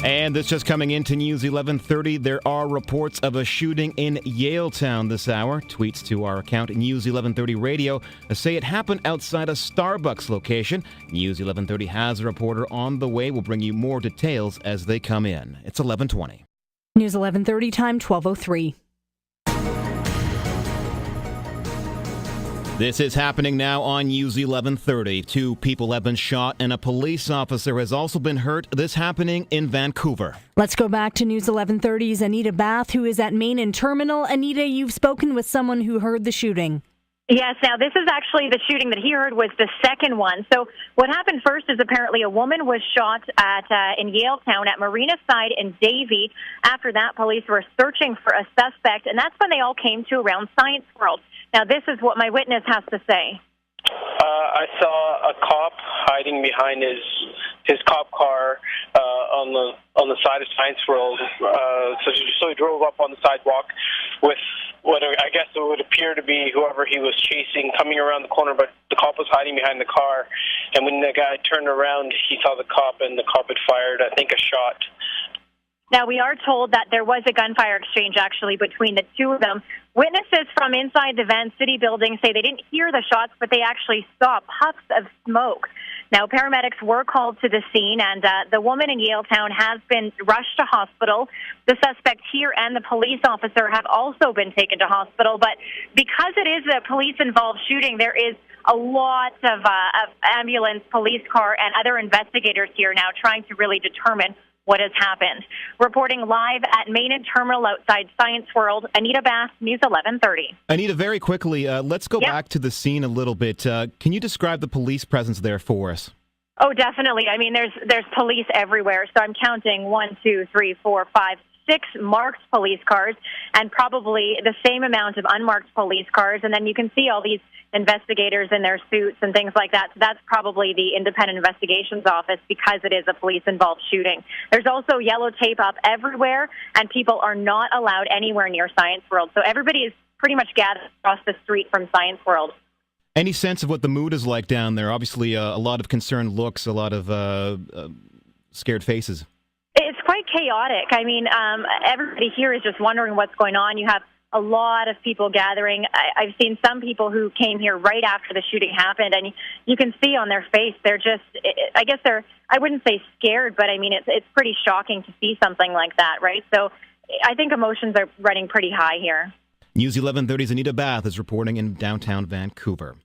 And this just coming into News 1130, there are reports of a shooting in Yaletown this hour. Tweets to our account, News 1130 Radio, say it happened outside a Starbucks location. News 1130 has a reporter on the way. We'll bring you more details as they come in. It's 11:20. News 1130 time, 12:03. This is happening now on News 1130. 2 people have been shot and a police officer has also been hurt. This happening in Vancouver. Let's go back to News 1130's Anita Bath, who is at Main and Terminal. Anita, you've spoken with someone who heard the shooting. Yes, now this is actually the shooting that he heard was the second one. So what happened first is apparently a woman was shot in Yaletown at Marinaside in Davie. After that, police were searching for a suspect, and that's when they all came to around Science World. Now this is what my witness has to say. I saw a cop hiding behind his cop car on the side of Science World. So he drove up on the sidewalk with what I guess it would appear to be whoever he was chasing coming around the corner, but the cop was hiding behind the car. And when the guy turned around, he saw the cop, and the cop had fired, I think, a shot. Now, we are told that there was a gunfire exchange, actually, between the two of them. Witnesses from inside the Van City building say they didn't hear the shots, but they actually saw puffs of smoke. Now, paramedics were called to the scene, and the woman in Yaletown has been rushed to hospital. The suspect here and the police officer have also been taken to hospital, but because it is a police-involved shooting, there is a lot of ambulance, police car, and other investigators here now trying to really determine what has happened. Reporting live at Main and Terminal outside Science World, Anita Bass, News 1130. Anita, very quickly, let's go back to the scene a little bit. Can you describe the police presence there for us? Oh, definitely. I mean, there's police everywhere. So I'm counting 1, 2, 3, 4, 5, 6 marked police cars and probably the same amount of unmarked police cars. And then you can see all these investigators in their suits and things like that. So that's probably the Independent Investigations Office because it is a police-involved shooting. There's also yellow tape up everywhere, and people are not allowed anywhere near Science World. So everybody is pretty much gathered across the street from Science World. Any sense of what the mood is like down there? Obviously, a lot of concerned looks, a lot of scared faces. It's quite chaotic. I mean, everybody here is just wondering what's going on. You have a lot of people gathering. I've seen some people who came here right after the shooting happened, and you can see on their face, they're just, I guess I wouldn't say scared, but I mean, it's pretty shocking to see something like that, right? So I think emotions are running pretty high here. News 1130's Anita Bath is reporting in downtown Vancouver.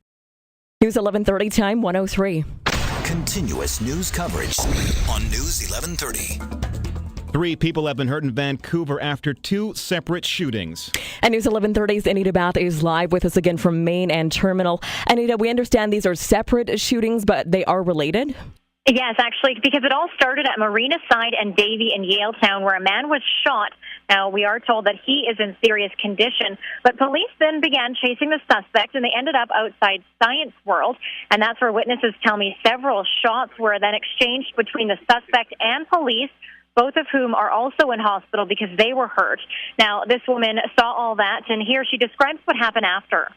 News 1130 time, 103. Continuous news coverage on News 1130. 3 people have been hurt in Vancouver after 2 separate shootings. And News 1130's Anita Bath is live with us again from Main and Terminal. Anita, we understand these are separate shootings, but they are related? Yes, actually, because it all started at Marinaside and Davie in Yaletown, where a man was shot. Now, we are told that he is in serious condition, but police then began chasing the suspect, and they ended up outside Science World, and that's where witnesses tell me several shots were then exchanged between the suspect and police, both of whom are also in hospital because they were hurt. Now, this woman saw all that, and here she describes what happened after.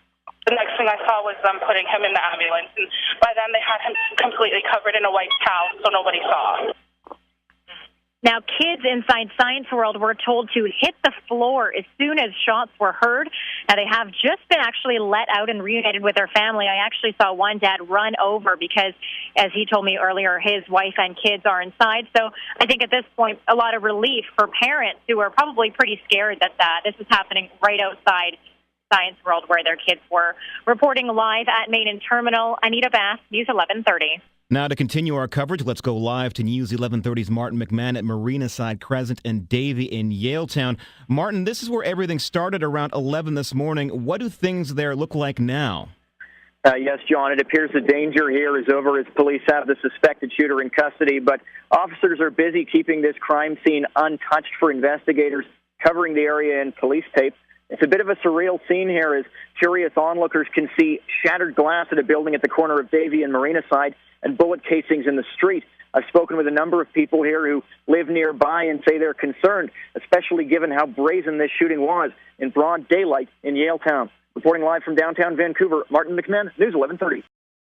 The next thing I saw was them putting him in the ambulance, and by then they had him completely covered in a white towel, so nobody saw. Now, kids inside Science World were told to hit the floor as soon as shots were heard. Now, they have just been actually let out and reunited with their family. I actually saw one dad run over because, as he told me earlier, his wife and kids are inside. So I think at this point, a lot of relief for parents who are probably pretty scared that this is happening right outside Science World where their kids were. Reporting live at Main and Terminal, Anita Bass, News 1130. Now, to continue our coverage, let's go live to News 1130's Martin McMahon at Marinaside Crescent and Davie in Yaletown. Martin, this is where everything started around 11 this morning. What do things there look like now? Yes, John, it appears the danger here is over as police have the suspected shooter in custody, but officers are busy keeping this crime scene untouched for investigators, covering the area in police tape. It's a bit of a surreal scene here as curious onlookers can see shattered glass at a building at the corner of Davie and Marinaside and bullet casings in the street. I've spoken with a number of people here who live nearby and say they're concerned, especially given how brazen this shooting was in broad daylight in Yaletown. Reporting live from downtown Vancouver, Martin McMahon, News 1130.